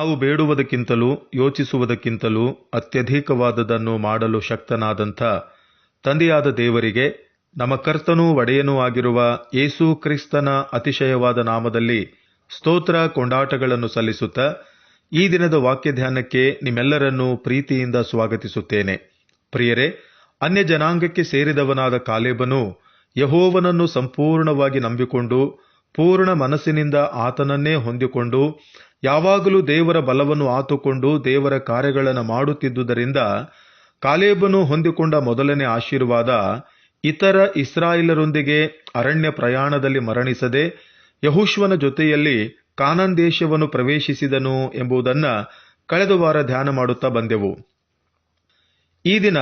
ನಾವು ಬೇಡುವುದಕ್ಕಿಂತಲೂ ಯೋಚಿಸುವುದಕ್ಕಿಂತಲೂ ಅತ್ಯಧಿಕವಾದದನ್ನು ಮಾಡಲು ಶಕ್ತನಾದಂಥ ತಂದೆಯಾದ ದೇವರಿಗೆ, ನಮ್ಮ ಕರ್ತನೂ ಒಡೆಯನೂ ಆಗಿರುವ ಯೇಸು ಕ್ರಿಸ್ತನ ಅತಿಶಯವಾದ ನಾಮದಲ್ಲಿ ಸ್ತೋತ್ರ ಕೊಂಡಾಟಗಳನ್ನು ಸಲ್ಲಿಸುತ್ತಾ ಈ ದಿನದ ವಾಕ್ಯ ಧ್ಯಾನಕ್ಕೆ ನಿಮ್ಮೆಲ್ಲರನ್ನೂ ಪ್ರೀತಿಯಿಂದ ಸ್ವಾಗತಿಸುತ್ತೇನೆ. ಪ್ರಿಯರೇ, ಅನ್ಯ ಜನಾಂಗಕ್ಕೆ ಸೇರಿದವನಾದ ಕಾಲೇಬನು ಯೆಹೋವನನ್ನು ಸಂಪೂರ್ಣವಾಗಿ ನಂಬಿಕೊಂಡು ಪೂರ್ಣ ಮನಸ್ಸಿನಿಂದ ಆತನನ್ನೇ ಹೊಂದಿಕೊಂಡು ಯಾವಾಗಲೂ ದೇವರ ಬಲವನ್ನು ಆತುಕೊಂಡು ದೇವರ ಕಾರ್ಯಗಳನ್ನು ಮಾಡುತ್ತಿದ್ದುದರಿಂದ ಕಾಲೇಬನು ಹೊಂದಿಕೊಂಡ ಮೊದಲನೇ ಆಶೀರ್ವಾದ ಇತರ ಇಸ್ರಾಯೇಲರೊಂದಿಗೆ ಅರಣ್ಯ ಪ್ರಯಾಣದಲ್ಲಿ ಮರಣಿಸದೆ ಯೆಹೋಶುವನ ಜೊತೆಯಲ್ಲಿ ಕಾನಾನ್ ದೇಶವನ್ನು ಪ್ರವೇಶಿಸಿದನು ಎಂಬುದನ್ನು ಕಳೆದ ವಾರ ಧ್ಯಾನ ಮಾಡುತ್ತಾ ಬಂದೆವು. ಈ ದಿನ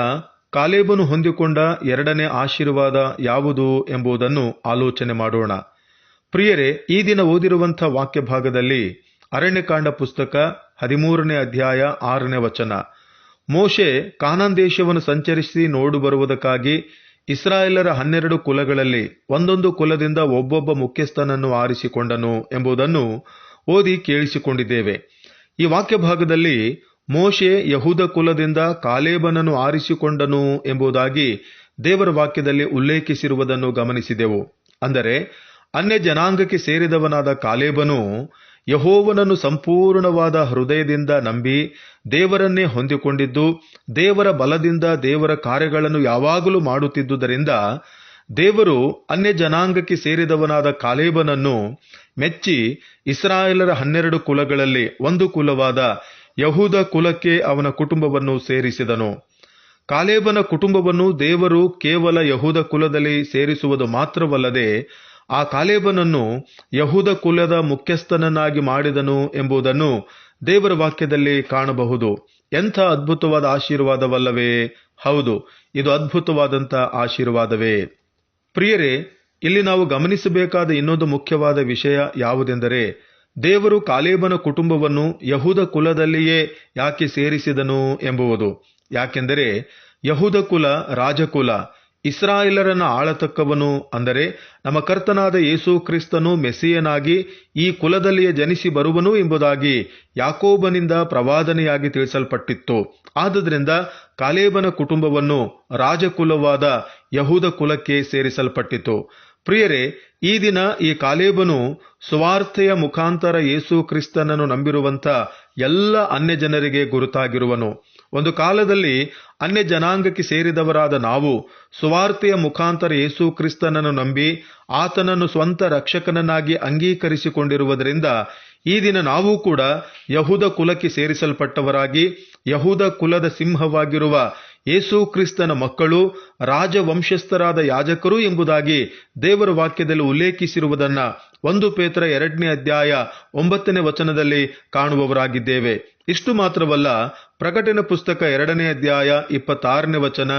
ಕಾಲೇಬನು ಹೊಂದಿಕೊಂಡ ಎರಡನೇ ಆಶೀರ್ವಾದ ಯಾವುದು ಎಂಬುದನ್ನು ಆಲೋಚನೆ ಮಾಡೋಣ. ಪ್ರಿಯರೇ, ಈ ದಿನ ಓದಿರುವಂಥ ವಾಕ್ಯ ಭಾಗದಲ್ಲಿ ಅರಣ್ಯಕಾಂಡ ಪುಸ್ತಕ 13ನೇ ಅಧ್ಯಾಯ 6ನೇ ವಚನ, ಮೋಶೆ ಕಾನಾನ್ ದೇಶವನ್ನು ಸಂಚರಿಸಿ ನೋಡು ಬರುವುದಕ್ಕಾಗಿ ಇಸ್ರಾಯೇಲರ 12 ಕುಲಗಳಲ್ಲಿ ಒಂದೊಂದು ಕುಲದಿಂದ ಒಬ್ಬೊಬ್ಬ ಮುಖ್ಯಸ್ಥನನ್ನು ಆರಿಸಿಕೊಂಡನು ಎಂಬುದನ್ನು ಓದಿ ಕೇಳಿಸಿಕೊಂಡಿದ್ದೇವೆ. ಈ ವಾಕ್ಯ ಭಾಗದಲ್ಲಿ ಮೋಶೆ ಯಹೂದ ಕುಲದಿಂದ ಕಾಲೇಬನನ್ನು ಆರಿಸಿಕೊಂಡನು ಎಂಬುದಾಗಿ ದೇವರ ವಾಕ್ಯದಲ್ಲಿ ಉಲ್ಲೇಖಿಸಿರುವುದನ್ನು ಗಮನಿಸಿದೆವು. ಅಂದರೆ ಅನ್ಯ ಜನಾಂಗಕ್ಕೆ ಸೇರಿದವನಾದ ಕಾಲೇಬನು ಯೆಹೋವನನ್ನು ಸಂಪೂರ್ಣವಾದ ಹೃದಯದಿಂದ ನಂಬಿ ದೇವರನ್ನೇ ಹೊಂದಿಕೊಂಡಿದ್ದು ದೇವರ ಬಲದಿಂದ ದೇವರ ಕಾರ್ಯಗಳನ್ನು ಯಾವಾಗಲೂ ಮಾಡುತ್ತಿದ್ದುದರಿಂದ ದೇವರು ಅನ್ಯ ಜನಾಂಗಕ್ಕೆ ಸೇರಿದವನಾದ ಕಾಲೇಬನನ್ನು ಮೆಚ್ಚಿ ಇಸ್ರಾಯೇಲರ 12 ಕುಲಗಳಲ್ಲಿ ಒಂದು ಕುಲವಾದ ಯಹೂದ ಕುಲಕ್ಕೆ ಅವನ ಕುಟುಂಬವನ್ನು ಸೇರಿಸಿದನು. ಕಾಲೇಬನ ಕುಟುಂಬವನ್ನು ದೇವರು ಕೇವಲ ಯಹೂದ ಕುಲದಲ್ಲಿ ಸೇರಿಸುವುದು ಮಾತ್ರವಲ್ಲದೆ ಆ ಕಾಲೇಬನನ್ನು ಯಹೂದ ಕುಲದ ಮುಖ್ಯಸ್ಥನನ್ನಾಗಿ ಮಾಡಿದನು ಎಂಬುದನ್ನು ದೇವರ ವಾಕ್ಯದಲ್ಲಿ ಕಾಣಬಹುದು. ಎಂಥ ಅದ್ಭುತವಾದ ಆಶೀರ್ವಾದವಲ್ಲವೇ? ಹೌದು, ಇದು ಅದ್ಭುತವಾದಂಥ ಆಶೀರ್ವಾದವೇ. ಪ್ರಿಯರೇ, ಇಲ್ಲಿ ನಾವು ಗಮನಿಸಬೇಕಾದ ಇನ್ನೊಂದು ಮುಖ್ಯವಾದ ವಿಷಯ ಯಾವುದೆಂದರೆ, ದೇವರು ಕಾಲೇಬನ ಕುಟುಂಬವನ್ನು ಯಹೂದ ಕುಲದಲ್ಲಿಯೇ ಯಾಕೆ ಸೇರಿಸಿದನು ಎಂಬುವುದು. ಯಾಕೆಂದರೆ ಯಹೂದ ಕುಲ ರಾಜಕುಲ, ಇಸ್ರಾಯೇಲರನ್ನ ಆಳತಕ್ಕವನು, ಅಂದರೆ ನಮ್ಮ ಕರ್ತನಾದ ಯೇಸು ಕ್ರಿಸ್ತನು ಮೆಸ್ಸಿಯನಾಗಿ ಈ ಕುಲದಲ್ಲಿಯೇ ಜನಿಸಿ ಬರುವನು ಎಂಬುದಾಗಿ ಯಾಕೋಬನಿಂದ ಪ್ರವಾದನೆಯಾಗಿ ತಿಳಿಸಲ್ಪಟ್ಟಿತ್ತು. ಆದುದರಿಂದ ಕಾಲೇಬನ ಕುಟುಂಬವನ್ನು ರಾಜಕುಲವಾದ ಯಹೂದ ಕುಲಕ್ಕೆ ಸೇರಿಸಲ್ಪಟ್ಟಿತು. ಪ್ರಿಯರೇ, ಈ ದಿನ ಈ ಕಾಲೇಬನು ಸುವಾರ್ತೆಯ ಮುಖಾಂತರ ಯೇಸು ಕ್ರಿಸ್ತನನ್ನು ನಂಬಿರುವಂಥ ಎಲ್ಲ ಅನ್ಯ ಜನರಿಗೆ ಗುರುತಾಗಿರುವನು. ಒಂದು ಕಾಲದಲ್ಲಿ ಅನ್ಯ ಜನಾಂಗಕ್ಕೆ ಸೇರಿದವರಾದ ನಾವು ಸುವಾರ್ತೆಯ ಮುಖಾಂತರ ಯೇಸು ಕ್ರಿಸ್ತನನ್ನು ನಂಬಿ ಆತನನ್ನು ಸ್ವಂತ ರಕ್ಷಕನನ್ನಾಗಿ ಅಂಗೀಕರಿಸಿಕೊಂಡಿರುವುದರಿಂದ ಈ ದಿನ ನಾವು ಕೂಡ ಯಹೂದ ಕುಲಕ್ಕೆ ಸೇರಿಸಲ್ಪಟ್ಟವರಾಗಿ ಯಹೂದ ಕುಲದ ಸಿಂಹವಾಗಿರುವ ಯೇಸು ಕ್ರಿಸ್ತನ ಮಕ್ಕಳು, ರಾಜವಂಶಸ್ಥರಾದ ಯಾಜಕರು ಎಂಬುದಾಗಿ ದೇವರ ವಾಕ್ಯದಲ್ಲಿ ಉಲ್ಲೇಖಿಸಿರುವುದನ್ನು 1 ಪೇತ್ರ 2ನೇ ಅಧ್ಯಾಯ 9ನೇ ವಚನದಲ್ಲಿ ಕಾಣುವವರಾಗಿದ್ದೇವೆ. ಇಷ್ಟು ಮಾತ್ರವಲ್ಲ, ಪ್ರಕಟಣೆ ಪುಸ್ತಕ 2ನೇ ಅಧ್ಯಾಯ 26ನೇ ವಚನ,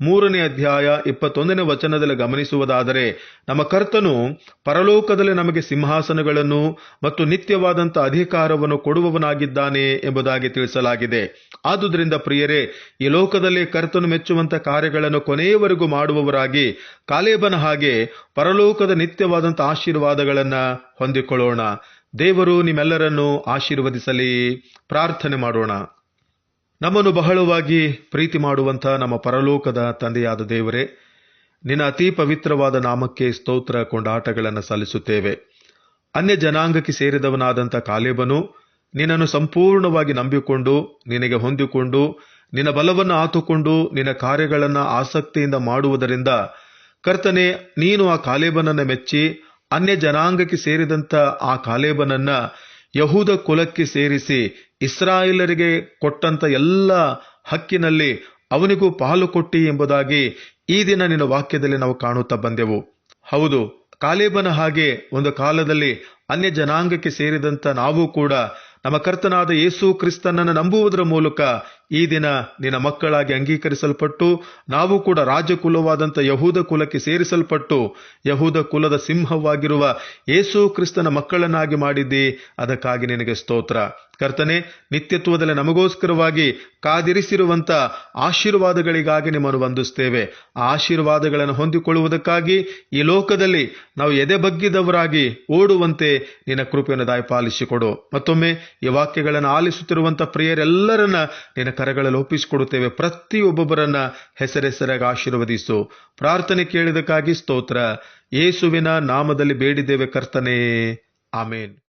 3ನೇ ಅಧ್ಯಾಯ 21ನೇ ವಚನದಲ್ಲಿ ಗಮನಿಸುವುದಾದರೆ ನಮ್ಮ ಕರ್ತನು ಪರಲೋಕದಲ್ಲಿ ನಮಗೆ ಸಿಂಹಾಸನಗಳನ್ನು ಮತ್ತು ನಿತ್ಯವಾದಂಥ ಅಧಿಕಾರವನ್ನು ಕೊಡುವವನಾಗಿದ್ದಾನೆ ಎಂಬುದಾಗಿ ತಿಳಿಸಲಾಗಿದೆ. ಆದುದರಿಂದ ಪ್ರಿಯರೇ, ಈ ಲೋಕದಲ್ಲಿ ಕರ್ತನು ಮೆಚ್ಚುವಂಥ ಕಾರ್ಯಗಳನ್ನು ಕೊನೆಯವರೆಗೂ ಮಾಡುವವರಾಗಿ ಕಾಲೇಬನ ಹಾಗೆ ಪರಲೋಕದ ನಿತ್ಯವಾದಂಥ ಆಶೀರ್ವಾದಗಳನ್ನು ಹೊಂದಿಕೊಳ್ಳೋಣ. ದೇವರು ನಿಮ್ಮೆಲ್ಲರನ್ನೂ ಆಶೀರ್ವದಿಸಲಿ. ಪ್ರಾರ್ಥನೆ ಮಾಡೋಣ. ನಮ್ಮನ್ನು ಬಹಳವಾಗಿ ಪ್ರೀತಿ ಮಾಡುವಂಥ ನಮ್ಮ ಪರಲೋಕದ ತಂದೆಯಾದ ದೇವರೇ, ನಿನ್ನ ಅತಿ ಪವಿತ್ರವಾದ ನಾಮಕ್ಕೆ ಸ್ತೋತ್ರ ಕೊಂಡಾಟಗಳನ್ನು ಸಲ್ಲಿಸುತ್ತೇವೆ. ಅನ್ಯ ಜನಾಂಗಕ್ಕೆ ಸೇರಿದವನಾದಂಥ ಕಾಲೇಬನು ನಿನ್ನನ್ನು ಸಂಪೂರ್ಣವಾಗಿ ನಂಬಿಕೊಂಡು ನಿನಗೆ ಹೊಂದಿಕೊಂಡು ನಿನ್ನ ಬಲವನ್ನು ಆತುಕೊಂಡು ನಿನ್ನ ಕಾರ್ಯಗಳನ್ನು ಆಸಕ್ತಿಯಿಂದ ಮಾಡುವುದರಿಂದ ಕರ್ತನೆ, ನೀನು ಆ ಕಾಲೇಬನನ್ನು ಮೆಚ್ಚಿ ಅನ್ಯ ಜನಾಂಗಕ್ಕೆ ಸೇರಿದಂಥ ಆ ಕಾಲೇಬನನ್ನ ಯಹೂದ ಕುಲಕ್ಕೆ ಸೇರಿಸಿ ಇಸ್ರಾಯೇಲರಿಗೆ ಕೊಟ್ಟಂತ ಎಲ್ಲ ಹಕ್ಕಿನಲ್ಲಿ ಅವನಿಗೂ ಪಾಲು ಕೊಟ್ಟಿ ಎಂಬುದಾಗಿ ಈ ದಿನ ನಿನ್ನ ವಾಕ್ಯದಲ್ಲಿ ನಾವು ಕಾಣುತ್ತಾ ಬಂದೆವು. ಹೌದು, ಕಾಲೇಬನ ಹಾಗೆ ಒಂದು ಕಾಲದಲ್ಲಿ ಅನ್ಯ ಜನಾಂಗಕ್ಕೆ ಸೇರಿದಂಥ ನಾವು ಕೂಡ ನಮ್ಮ ಕರ್ತನಾದ ಯೇಸು ಕ್ರಿಸ್ತನನ್ನು ನಂಬುವುದರ ಮೂಲಕ ಈ ದಿನ ನಿನ್ನ ಮಕ್ಕಳಾಗಿ ಅಂಗೀಕರಿಸಲ್ಪಟ್ಟು ನಾವು ಕೂಡ ರಾಜಕುಲವಾದಂಥ ಯಹೂದ ಕುಲಕ್ಕೆ ಸೇರಿಸಲ್ಪಟ್ಟು ಯಹೂದ ಕುಲದ ಸಿಂಹವಾಗಿರುವ ಯೇಸು ಕ್ರಿಸ್ತನ ಮಕ್ಕಳನ್ನಾಗಿ ಮಾಡಿದ್ದಿ. ಅದಕ್ಕಾಗಿ ನಿನಗೆ ಸ್ತೋತ್ರ. ಕರ್ತನೆ, ನಿತ್ಯತ್ವದಲ್ಲಿ ನಮಗೋಸ್ಕರವಾಗಿ ಕಾದಿರಿಸಿರುವಂಥ ಆಶೀರ್ವಾದಗಳಿಗಾಗಿ ನಿಮ್ಮನ್ನು ವಂದಿಸ್ತೇವೆ. ಆ ಆಶೀರ್ವಾದಗಳನ್ನು ಹೊಂದಿಕೊಳ್ಳುವುದಕ್ಕಾಗಿ ಈ ಲೋಕದಲ್ಲಿ ನಾವು ಎದೆ ಬಗ್ಗಿದವರಾಗಿ ಓಡುವಂತೆ ನಿನ್ನ ಕೃಪೆಯನ್ನು ದಯಪಾಲಿಸಿಕೊಡು. ಮತ್ತೊಮ್ಮೆ ಈ ವಾಕ್ಯಗಳನ್ನು ಆಲಿಸುತ್ತಿರುವಂಥ ಪ್ರಿಯರೆಲ್ಲರನ್ನ ನಿನ್ನ ಕರಗಳಲ್ಲಿ ಒಪ್ಪಿಸಿಕೊಡುತ್ತೇವೆ. ಪ್ರತಿಯೊಬ್ಬೊಬ್ಬರನ್ನ ಹೆಸರೆಸರಾಗಿ ಆಶೀರ್ವದಿಸು. ಪ್ರಾರ್ಥನೆ ಕೇಳಿದಕ್ಕಾಗಿ ಸ್ತೋತ್ರ. ಯೇಸುವಿನ ನಾಮದಲ್ಲಿ ಬೇಡಿದ್ದೇವೆ ಕರ್ತನೇ, ಆಮೇನ್.